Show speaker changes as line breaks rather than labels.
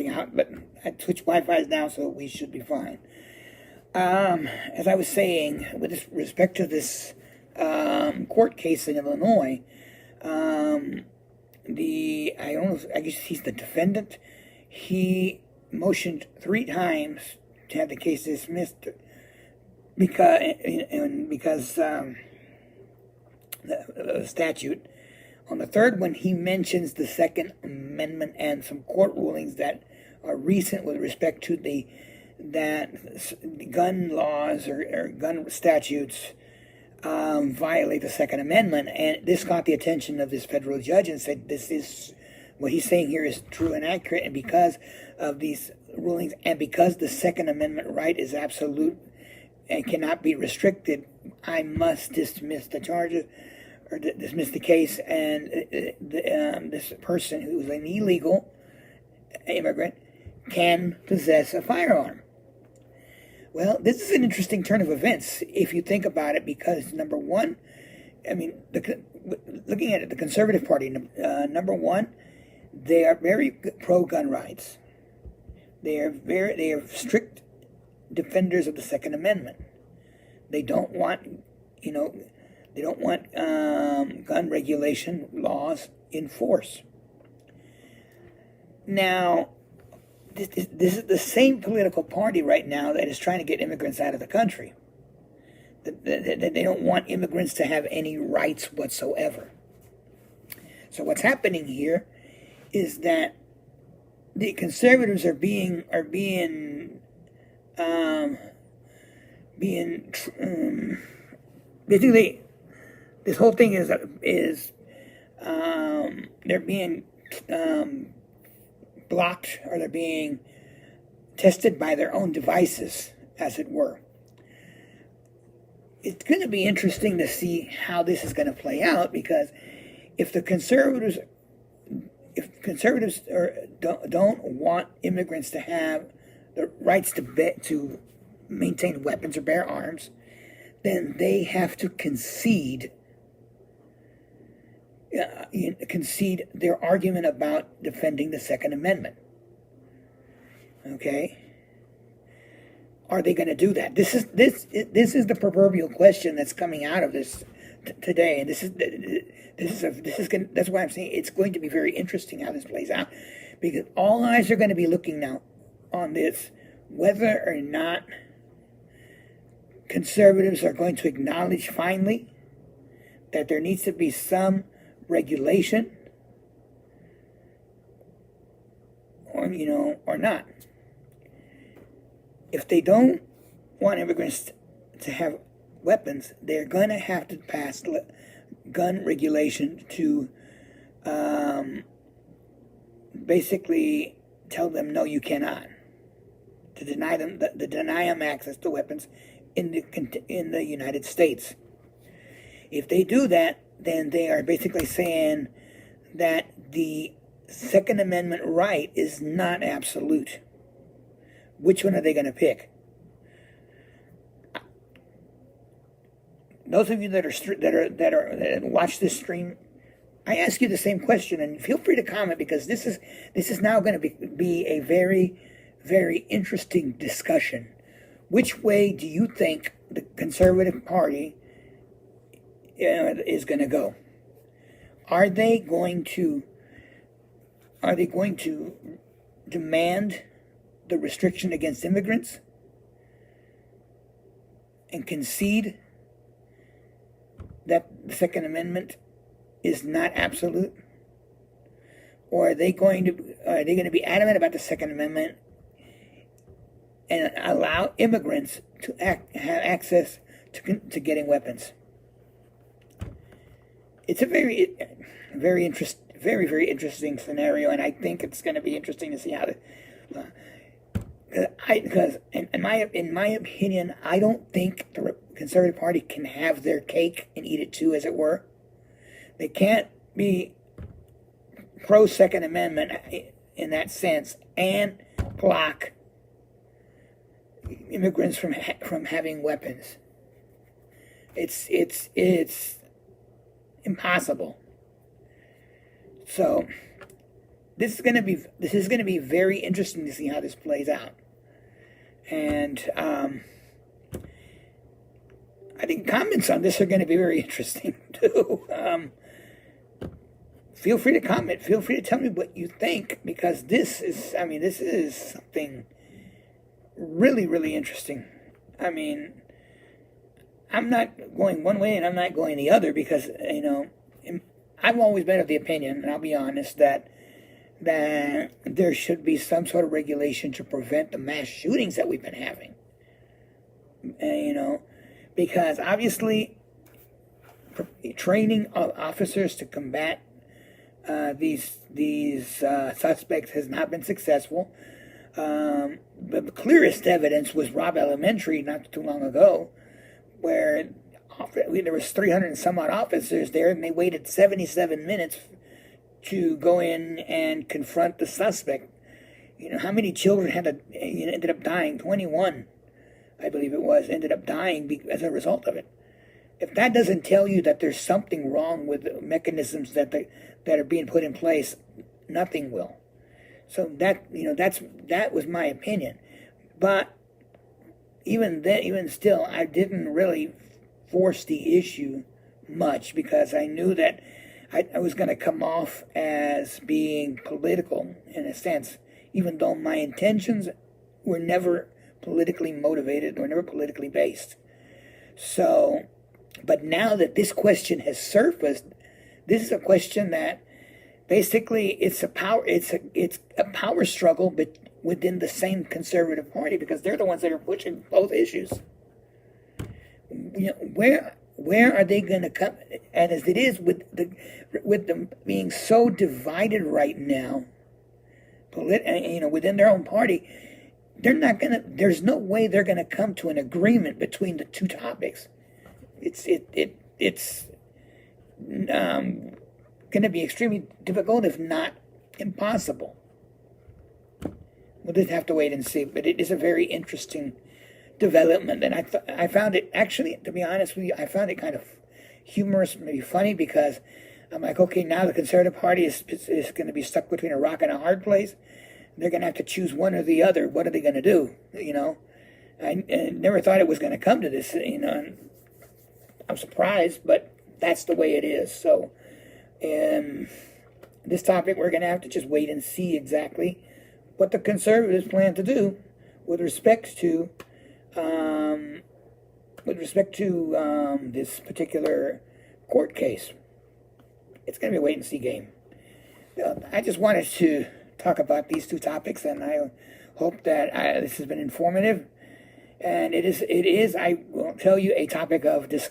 cutting out, but I switched Wi-Fi's now, so we should be fine. As I was saying, with respect to this court case in Illinois, I guess he's the defendant. He motioned 3 times to have the case dismissed because the statute. On the third one, he mentions the Second Amendment and some court rulings that are recent with respect to that gun laws or gun statutes violate the Second Amendment. And this caught the attention of this federal judge and said, this is what he's saying here is true and accurate. And because of these rulings and because the Second Amendment right is absolute and cannot be restricted, I must dismiss the charges or dismiss the case. And this person who's an illegal immigrant can possess a firearm. Well, this is an interesting turn of events if you think about it, because number one, I mean, looking at it, the Conservative Party, number one, they are very pro-gun rights. They are strict defenders of the Second Amendment. They don't want, gun regulation laws in force. Now, this is the same political party right now that is trying to get immigrants out of the country. They don't want immigrants to have any rights whatsoever. So what's happening here is that the conservatives are being basically, this whole thing is they're being blocked, or they're being tested by their own devices, as it were. It's going to be interesting to see how this is going to play out, because if conservatives don't want immigrants to have the rights to maintain weapons or bear arms, then they have to concede their argument about defending the Second Amendment. Okay? Are they going to do that? This is the proverbial question that's coming out of this today, and that's why I'm saying it's going to be very interesting how this plays out, because all eyes are going to be looking now on this, whether or not conservatives are going to acknowledge finally that there needs to be some regulation, or not. If they don't want immigrants to have weapons, they're going to have to pass gun regulation to basically tell them, no, you cannot, to deny them access to weapons in the United States. If they do that, then they are basically saying that the Second Amendment right is not absolute. Which one are they going to pick? Those of you that watch this stream, I ask you the same question, and feel free to comment, because this is now going to be a very, very interesting discussion. Which way do you think the Conservative Party is going to go? Are they going to demand the restriction against immigrants and concede that the Second Amendment is not absolute? Or are they going to be adamant about the Second Amendment and allow immigrants to have access to getting weapons? It's a very, very interesting scenario, and I think it's going to be interesting to see how because in my opinion, I don't think the Conservative Party can have their cake and eat it too, as it were. They can't be pro Second Amendment in that sense and block immigrants from having weapons. It's impossible. So this is gonna be very interesting to see how this plays out. And I think comments on this are going to be very interesting too. Feel free to comment. Feel free to tell me what you think, because this is something really, really interesting. I mean, I'm not going one way and I'm not going the other, because, I've always been of the opinion, and I'll be honest, that there should be some sort of regulation to prevent the mass shootings that we've been having. Because obviously training of officers to combat these suspects has not been successful. The clearest evidence was Robb Elementary not too long ago, where there was 300 and some odd officers there, and they waited 77 minutes to go in and confront the suspect. How many children ended up dying? 21, I believe it was, ended up dying as a result of it. If that doesn't tell you that there's something wrong with the mechanisms that are being put in place, nothing will. So that was my opinion. But even still, I didn't really force the issue much, because I knew that I was going to come off as being political in a sense, even though my intentions were never politically motivated or never politically based. So, but now that this question has surfaced, this is a question that basically it's a power struggle, but within the same conservative party, because they're the ones that are pushing both issues. Where are they going to come? And as it is with them being so divided right now, within their own party, there's no way they're gonna come to an agreement between the two topics. It's gonna be extremely difficult, if not impossible. We'll just have to wait and see. But it is a very interesting development, and I found it, actually, to be honest with you, I found it kind of humorous, maybe funny, because I'm like, okay, now the Conservative Party is going to be stuck between a rock and a hard place. They're going to have to choose one or the other. What are they going to do? I never thought it was going to come to this. And I'm surprised, but that's the way it is. So, this topic, we're going to have to just wait and see exactly what the Conservatives plan to do with respect to this particular court case. It's going to be a wait-and-see game. I just wanted to talk about these two topics, and I hope that this has been informative. And it is, I will tell you, a topic of discussion.